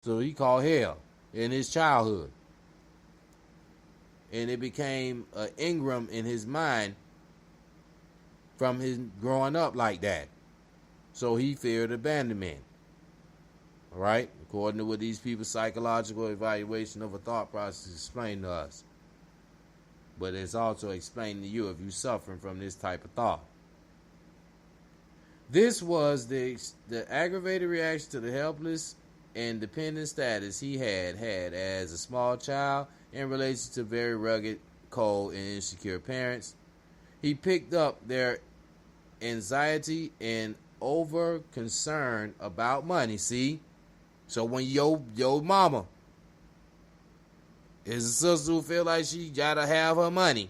So he called hell in his childhood. And it became an Ingram in his mind from his growing up like that. So he feared abandonment. All right? According to what these people's psychological evaluation of a thought process explain to us. But it's also explained to you if you're suffering from this type of thought. This was the aggravated reaction to the helpless and dependent status he had as a small child in relation to very rugged, cold, and insecure parents. He picked up their anxiety and over concern about money. See? So when your mama is a sister who feel like she gotta have her money,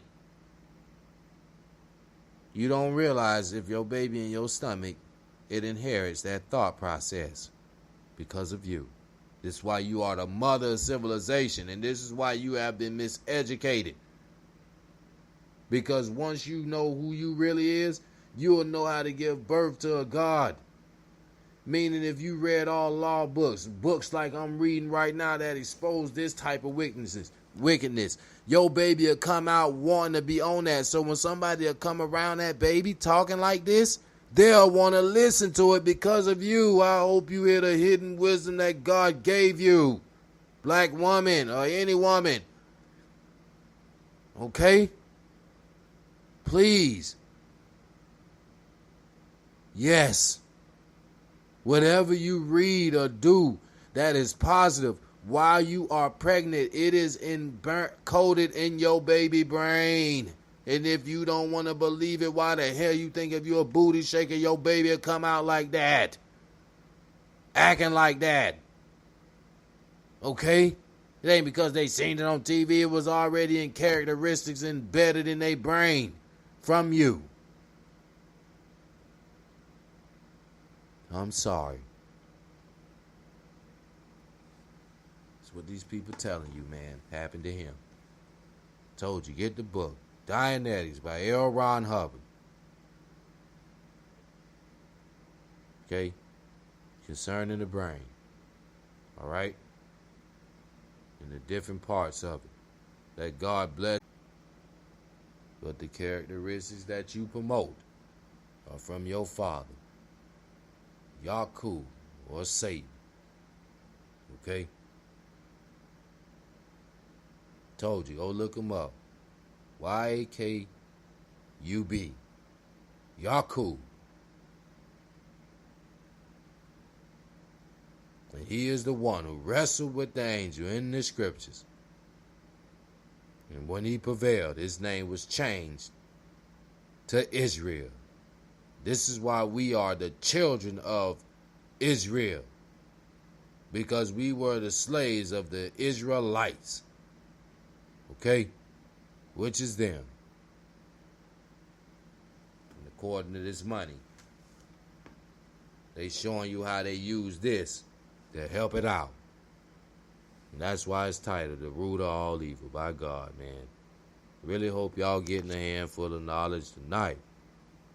you don't realize if your baby in your stomach, it inherits that thought process because of you. This is why you are the mother of civilization, and this is why you have been miseducated. Because once you know who you really is, you will know how to give birth to a God. Meaning if you read all law books like I'm reading right now that expose this type of wickedness, your baby will come out wanting to be on that. So when somebody will come around that baby talking like this, they'll want to listen to it because of you. I hope you hear the hidden wisdom that God gave you. Black woman or any woman. Okay? Please. Yes. Whatever you read or do that is positive while you are pregnant, it is coded in your baby brain. And if you don't want to believe it, why the hell you think if you're a booty shaker, your baby will come out like that? Acting like that. Okay? It ain't because they seen it on TV. It was already in characteristics embedded in their brain from you. I'm sorry. That's what these people telling you, man. Happened to him. Told you, get the book. Dianetics by L. Ron Hubbard. Okay? Concerning the brain. Alright? And the different parts of it. That God bless. But the characteristics that you promote are from your father. Yaku or Satan. Okay? Told you, go look him up. Y-A-K-U-B. Yaku. And he is the one who wrestled with the angel in the scriptures. And when he prevailed, his name was changed to Israel. This is why we are the children of Israel. Because we were the slaves of the Israelites. Okay? Which is them. And according to this money, they showing you how they use this to help it out. And that's why it's titled The Root of All Evil by God, man. Really hope y'all getting a handful of knowledge tonight.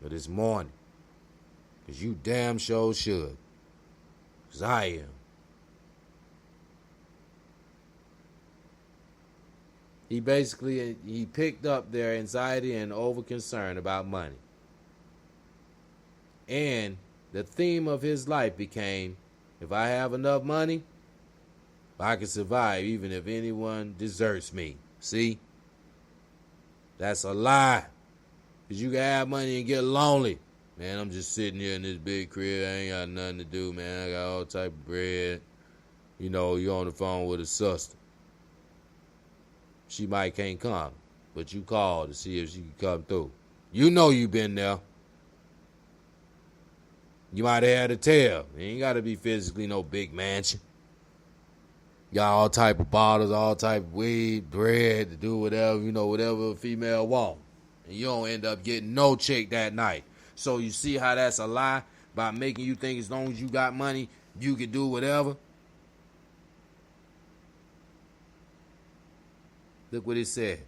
Or this morning. Because you damn sure should. Because I am. He picked up their anxiety and over concern about money. And the theme of his life became, if I have enough money, I can survive even if anyone deserts me. See? That's a lie. Because you can have money and get lonely. Man, I'm just sitting here in this big crib. I ain't got nothing to do, man. I got all type of bread. You know, you're on the phone with a sister. She might can't come, but you call to see if she can come through. You know you been there. You might have had a tail. You ain't got to be physically no big mansion. Got all type of bottles, all type of weed, bread to do whatever, you know, whatever a female want. And you don't end up getting no chick that night. So you see how that's a lie by making you think as long as you got money, you can do whatever? Look what it said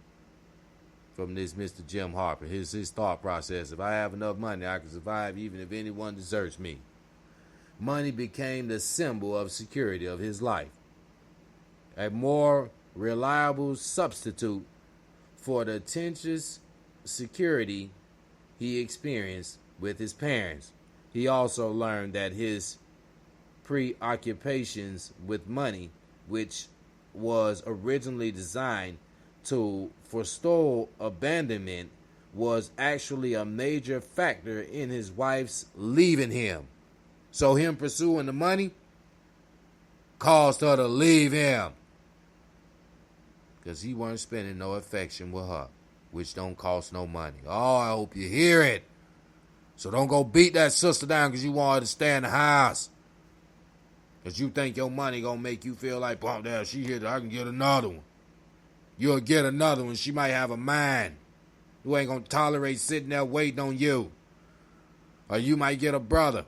from this Mr. Jim Harper. Here's his thought process. If I have enough money, I can survive even if anyone deserts me. Money became the symbol of security of his life. a more reliable substitute for the tenuous security he experienced with his parents. He also learned that his preoccupations with money, which was originally designed to forestall abandonment, was actually a major factor in his wife's leaving him. So him pursuing the money caused her to leave him, because he wasn't spending no affection with her, which don't cost no money. Oh, I hope you hear it. So don't go beat that sister down because you want her to stay in the house, because you think your money going to make you feel like, oh, damn, she here, I can get another one. You'll get another one. She might have a mind who ain't going to tolerate sitting there waiting on you. Or you might get a brother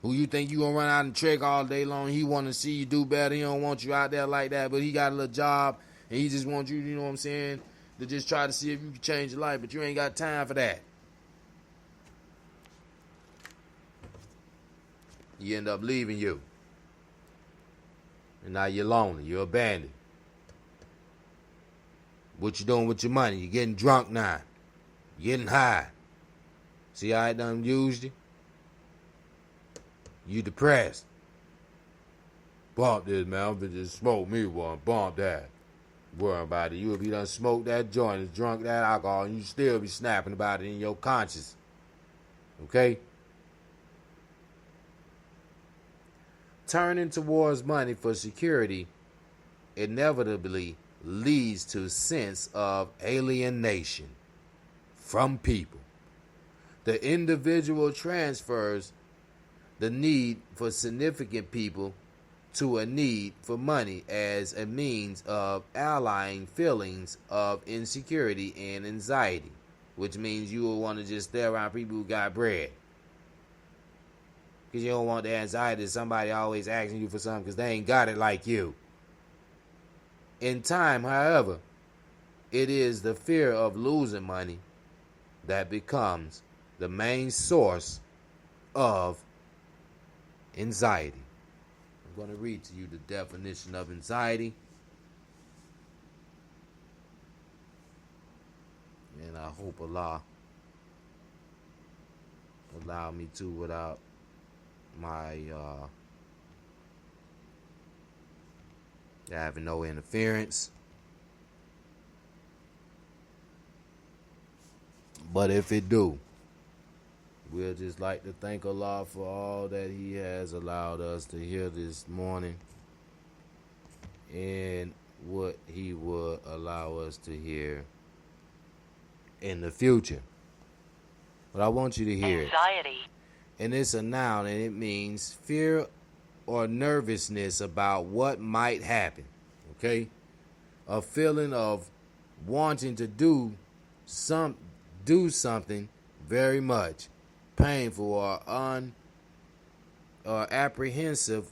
who you think you going to run out and trick all day long. He want to see you do better. He don't want you out there like that, but he got a little job, and he just wants you, you know what I'm saying, to just try to see if you can change your life, but you ain't got time for that. He end up leaving you. And now you're lonely. You're abandoned. What you doing with your money? You're getting drunk now. You're getting high. See how I done used you? You depressed. Bump this, man. I'm just smoke me one. Bump that. Worry about it. You'll be done smoke that joint and drunk that alcohol, and you still be snapping about it in your conscience. Okay? Turning towards money for security inevitably leads to a sense of alienation from people. The individual transfers the need for significant people to a need for money as a means of allaying feelings of insecurity and anxiety, which means you will want to just stay around people who got bread. Because you don't want the anxiety of somebody always asking you for something because they ain't got it like you. In time, however, it is the fear of losing money that becomes the main source of anxiety. I'm going to read to you the definition of anxiety. And I hope Allah allow me to without my having no interference. But if it do, we'll just like to thank Allah for all that He has allowed us to hear this morning and what He would allow us to hear in the future. But I want you to hear anxiety. And it's a noun, and it means fear or nervousness about what might happen. Okay? A feeling of wanting to do something very much painful or apprehensive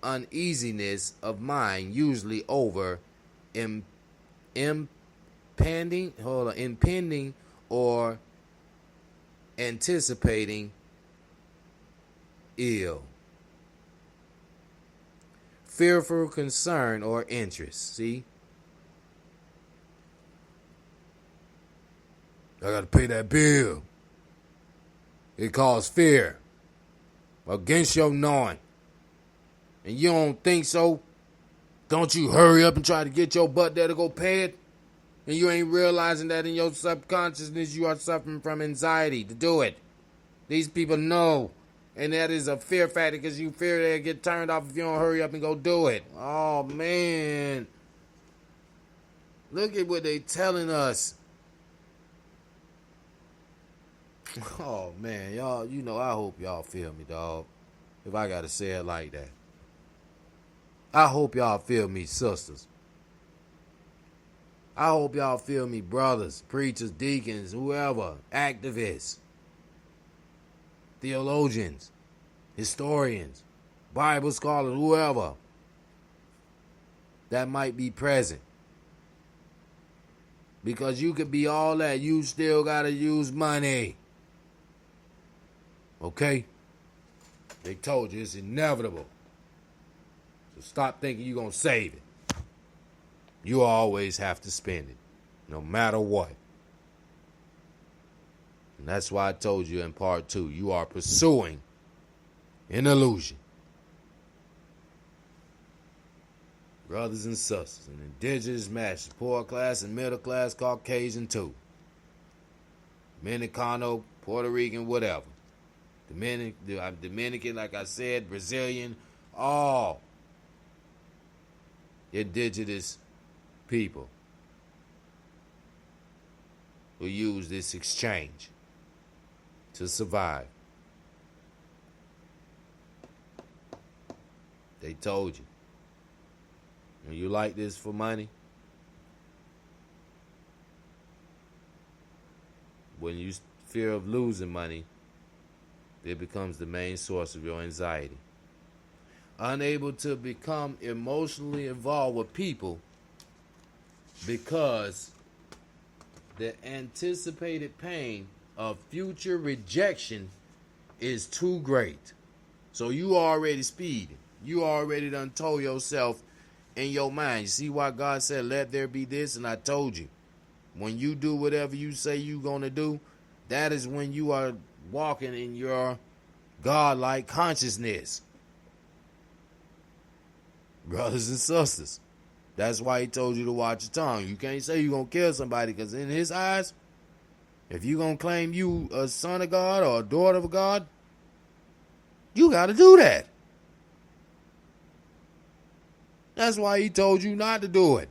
uneasiness of mind, usually over impending or anticipating ill. Fearful concern or interest. See? I gotta pay that bill. It caused fear against your knowing. And you don't think so? Don't you hurry up and try to get your butt there to go pay it? And you ain't realizing that in your subconsciousness you are suffering from anxiety to do it. These people know. And that is a fear factor because you fear they'll get turned off if you don't hurry up and go do it. Oh, man. Look at what they telling us. Oh, man. Y'all, you know, I hope y'all feel me, dog. If I got to say it like that. I hope y'all feel me, sisters. I hope y'all feel me, brothers, preachers, deacons, whoever, activists, theologians, historians, Bible scholars, whoever that might be present. Because you could be all that, you still got to use money. Okay? They told you it's inevitable. So stop thinking you're going to save it. You always have to spend it, no matter what. And that's why I told you in part 2, you are pursuing an illusion. Brothers and sisters, an indigenous match, poor class and middle class, Caucasian too. Dominicano, Puerto Rican, whatever. Dominican, like I said, Brazilian, all indigenous people who use this exchange to survive. They told you. When you like this for money, when you fear of losing money, it becomes the main source of your anxiety. Unable to become emotionally involved with people because the anticipated pain of future rejection is too great. So you already speeding. You already done told yourself in your mind. You see why God said, let there be this? And I told you, when you do whatever you say you're going to do, that is when you are walking in your God-like consciousness. Brothers and sisters, that's why he told you to watch your tongue. You can't say you're going to kill somebody, because in his eyes, if you're going to claim you a son of God or a daughter of God, you got to do that. That's why he told you not to do it.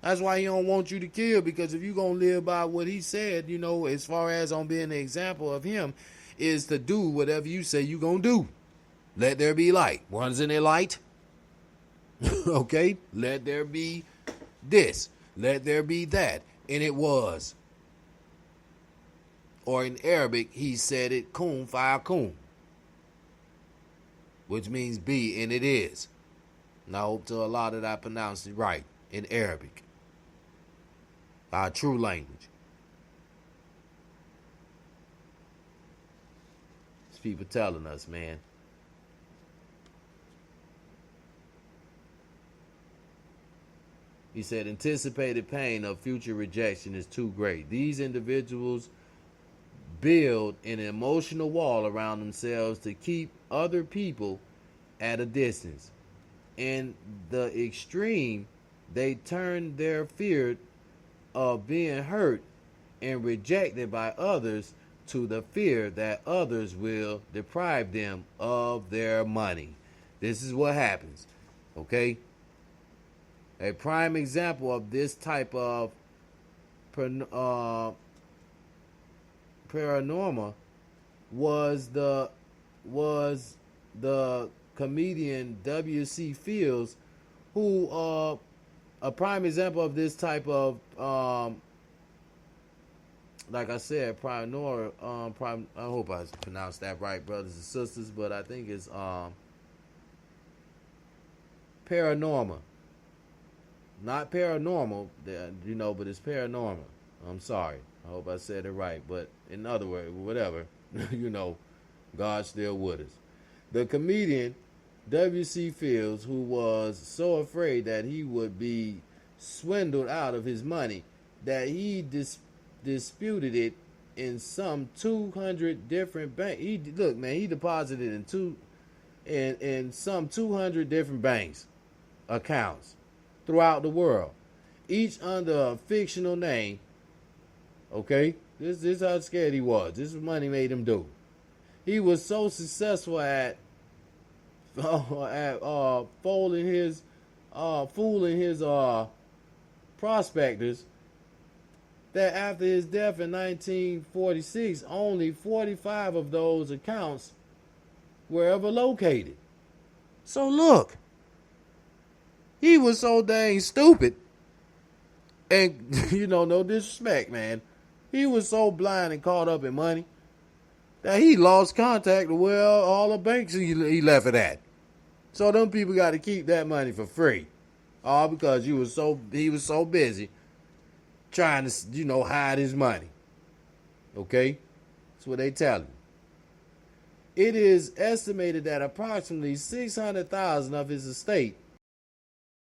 That's why he don't want you to kill, because if you're going to live by what he said, you know, as far as on being the example of him, is to do whatever you say you're going to do. Let there be light. Wasn't it light? Okay? Let there be this. Let there be that. And it was. Or in Arabic, he said it, kun fayakun, which means be, and it is. And I hope to Allah that I pronounced it right in Arabic, our true language. These people telling us, man. He said, anticipated pain of future rejection is too great. These individuals build an emotional wall around themselves to keep other people at a distance. In the extreme, they turn their fear of being hurt and rejected by others to the fear that others will deprive them of their money. This is what happens, okay? A prime example of this type of paranormal was the comedian W.C. Fields, who a prime example of this type of like I said, I hope I pronounced that right, brothers and sisters, but I think it's paranormal. Not paranormal, you know, but it's paranormal. I'm sorry. I hope I said it right. But in other words, whatever, you know, God's still with us. The comedian W.C. Fields, who was so afraid that he would be swindled out of his money that he disputed it in some 200 different banks. He deposited in some 200 different banks accounts throughout the world, each under a fictional name. Okay, this is how scared he was. This is what money made him do. He was so successful at fooling his prospectors that after his death in 1946, only 45 of those accounts were ever located. So look, he was so dang stupid, and you know, no disrespect, man. He was so blind and caught up in money that he lost contact with all the banks he left it at. So them people got to keep that money for free, all because he was so busy trying to, you know, hide his money. Okay, that's what they tell him. It is estimated that approximately 600,000 of his estate